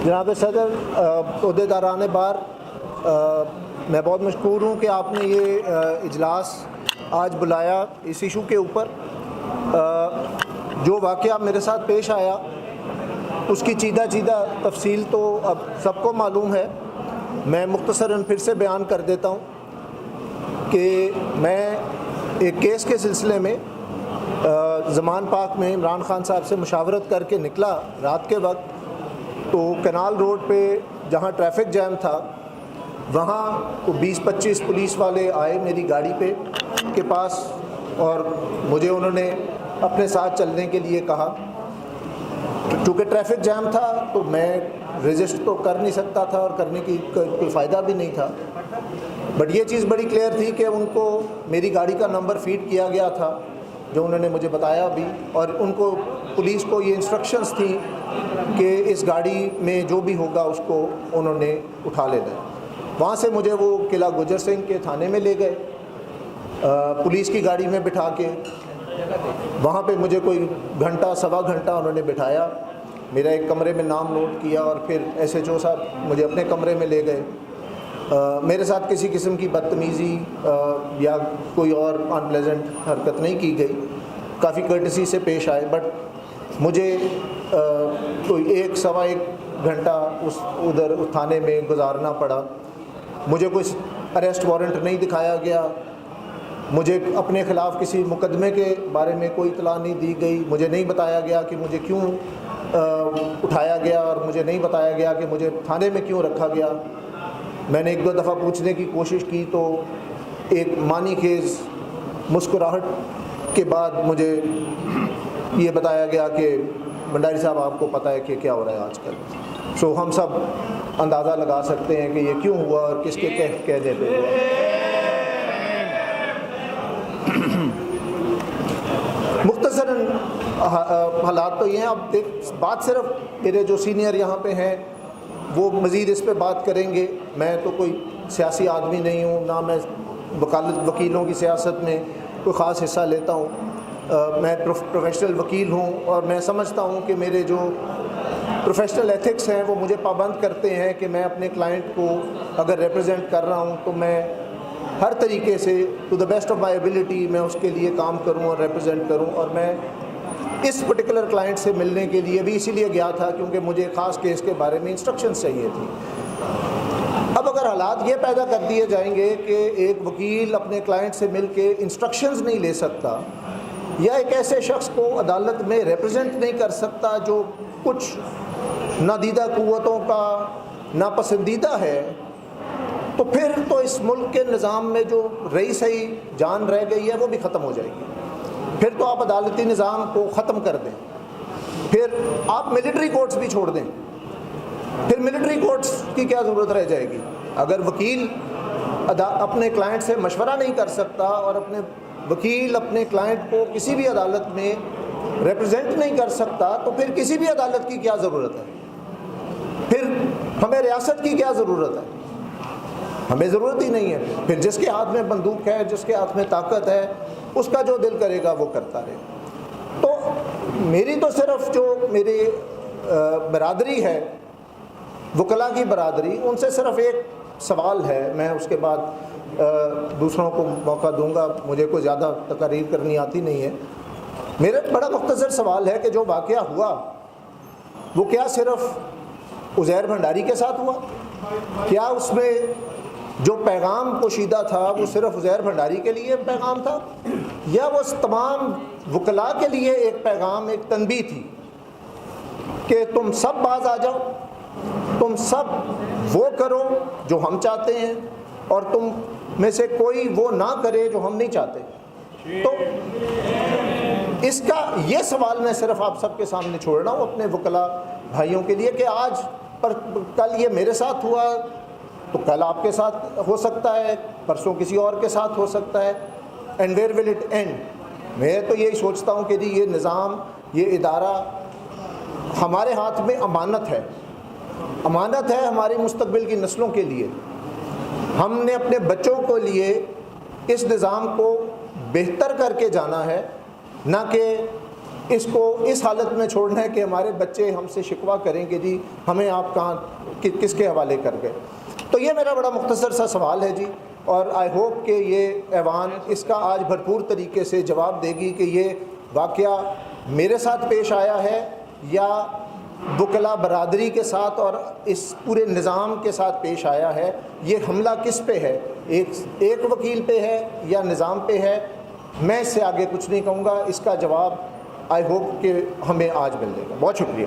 جناب صدر، عہدیداران بار، میں بہت مشکور ہوں کہ آپ نے یہ اجلاس آج بلایا اس ایشو کے اوپر۔ جو واقعہ میرے ساتھ پیش آیا اس کی چیدہ تفصیل تو اب سب کو معلوم ہے، میں مختصراً پھر سے بیان کر دیتا ہوں کہ میں ایک کیس کے سلسلے میں زمان پاک میں عمران خان صاحب سے مشاورت کر کے نکلا رات کے وقت، تو کینال روڈ پہ جہاں ٹریفک جیم تھا وہاں 20-25 پولیس والے آئے میری گاڑی کے پاس، اور مجھے انہوں نے اپنے ساتھ چلنے کے لیے کہا۔ چونکہ ٹریفک جیم تھا تو میں رجسٹ تو کر نہیں سکتا تھا اور کرنے کی کوئی فائدہ بھی نہیں تھا، بٹ یہ چیز بڑی کلیئر تھی کہ ان کو میری گاڑی کا نمبر فیڈ کیا گیا تھا جو انہوں نے مجھے بتایا بھی، اور ان کو پولیس کو یہ انسٹرکشنز تھیں کہ اس گاڑی میں جو بھی ہوگا اس کو انہوں نے اٹھا لینا۔ وہاں سے مجھے وہ قلعہ گجر سنگھ کے تھانے میں لے گئے پولیس کی گاڑی میں بٹھا کے۔ وہاں پہ مجھے کوئی گھنٹہ سوا گھنٹہ انہوں نے بٹھایا، میرا ایک کمرے میں نام نوٹ کیا، اور پھر SHO صاحب مجھے اپنے کمرے میں لے گئے۔ میرے ساتھ کسی قسم کی بدتمیزی یا کوئی اور ان پلیزنٹ حرکت نہیں کی گئی، کافی کرٹسی سے پیش آئے، بٹ مجھے کوئی سوا ایک گھنٹہ ادھر تھانے میں گزارنا پڑا۔ مجھے کوئی اریسٹ وارنٹ نہیں دکھایا گیا، مجھے اپنے خلاف کسی مقدمے کے بارے میں کوئی اطلاع نہیں دی گئی، مجھے نہیں بتایا گیا کہ مجھے کیوں اٹھایا گیا، اور مجھے نہیں بتایا گیا کہ مجھے تھانے میں کیوں رکھا گیا۔ میں نے 1-2 دفعہ پوچھنے کی کوشش کی تو ایک معنی خیز مسکراہٹ کے بعد مجھے یہ بتایا گیا کہ بھنڈاری صاحب آپ کو پتہ ہے کہ کیا ہو رہا ہے آج کل۔ سو ہم سب اندازہ لگا سکتے ہیں کہ یہ کیوں ہوا اور کس کے کہنے پہ ہوا۔ مختصراً حالات تو یہ ہیں، اب بات صرف میرے جو سینئر یہاں پہ ہیں وہ مزید اس پہ بات کریں گے۔ میں تو کوئی سیاسی آدمی نہیں ہوں، نہ میں وکیلوں کی سیاست میں کوئی خاص حصہ لیتا ہوں۔ میں پروفیشنل وکیل ہوں، اور میں سمجھتا ہوں کہ میرے جو پروفیشنل ایتھکس ہیں وہ مجھے پابند کرتے ہیں کہ میں اپنے کلائنٹ کو اگر ریپرزینٹ کر رہا ہوں تو میں ہر طریقے سے to the best of my ability میں اس کے لیے کام کروں اور ریپرزینٹ کروں۔ اور میں اس پرٹیکولر کلائنٹ سے ملنے کے لیے بھی اسی لیے گیا تھا کیونکہ مجھے خاص کیس کے بارے میں انسٹرکشنز چاہیے تھی۔ اب اگر حالات یہ پیدا کر دیے جائیں گے کہ ایک وکیل اپنے کلائنٹ سے مل کے انسٹرکشنز نہیں لے سکتا، یا ایک ایسے شخص کو عدالت میں ریپرزینٹ نہیں کر سکتا جو کچھ نادیدہ قوتوں کا ناپسندیدہ ہے، تو پھر تو اس ملک کے نظام میں جو رہی صحیح جان رہ گئی ہے وہ بھی ختم ہو جائے گی۔ پھر تو آپ عدالتی نظام کو ختم کر دیں، پھر آپ ملٹری کورٹس بھی چھوڑ دیں، پھر ملٹری کورٹس کی کیا ضرورت رہ جائے گی؟ اگر وکیل اپنے کلائنٹ سے مشورہ نہیں کر سکتا اور اپنے وکیل اپنے کلائنٹ کو کسی بھی عدالت میں ریپرزینٹ نہیں کر سکتا تو پھر کسی بھی عدالت کی کیا ضرورت ہے؟ پھر ہمیں ریاست کی کیا ضرورت ہے؟ ہمیں ضرورت ہی نہیں ہے۔ پھر جس کے ہاتھ میں بندوق ہے، جس کے ہاتھ میں طاقت ہے، اس کا جو دل کرے گا وہ کرتا رہے۔ تو میری تو صرف جو میری برادری ہے، وکلاء کی برادری، ان سے صرف ایک سوال ہے، میں اس کے بعد دوسروں کو موقع دوں گا، مجھے کوئی زیادہ تقریر کرنی آتی نہیں ہے۔ میرا بڑا مختصر سوال ہے کہ جو واقعہ ہوا وہ کیا صرف عزیر بھنڈاری کے ساتھ ہوا؟ کیا اس میں جو پیغام پوشیدہ تھا وہ صرف عزیر بھنڈاری کے لیے پیغام تھا، یا وہ تمام وکلاء کے لیے ایک پیغام، ایک تنبیہ تھی کہ تم سب باز آ جاؤ، تم سب وہ کرو جو ہم چاہتے ہیں، اور تم میں سے کوئی وہ نہ کرے جو ہم نہیں چاہتے؟ تو اس کا یہ سوال میں صرف آپ سب کے سامنے چھوڑ رہا ہوں اپنے وکلاء بھائیوں کے لیے کہ آج پر کل یہ میرے ساتھ ہوا تو کل آپ کے ساتھ ہو سکتا ہے، پرسوں کسی اور کے ساتھ ہو سکتا ہے، and where will it and? میں تو یہی سوچتا ہوں کہ جی یہ نظام، یہ ادارہ ہمارے ہاتھ میں امانت ہے، امانت ہے ہماری مستقبل کی نسلوں کے لیے۔ ہم نے اپنے بچوں کے لیے اس نظام کو بہتر کر کے جانا ہے، نہ کہ اس کو اس حالت میں چھوڑنا ہے کہ ہمارے بچے ہم سے شکوہ کریں کہ جی ہمیں آپ کہاں کس کے حوالے کر گئے. تو یہ میرا بڑا مختصر سا سوال ہے جی، اور آئی ہوپ کہ یہ ایوان اس کا آج بھرپور طریقے سے جواب دے گی کہ یہ واقعہ میرے ساتھ پیش آیا ہے یا وکلا برادری کے ساتھ اور اس پورے نظام کے ساتھ پیش آیا ہے. یہ حملہ کس پہ ہے، ایک وکیل پہ ہے یا نظام پہ ہے؟ میں اس سے آگے کچھ نہیں کہوں گا. اس کا جواب آئی ہوپ کہ ہمیں آج مل جائے گا. بہت شکریہ.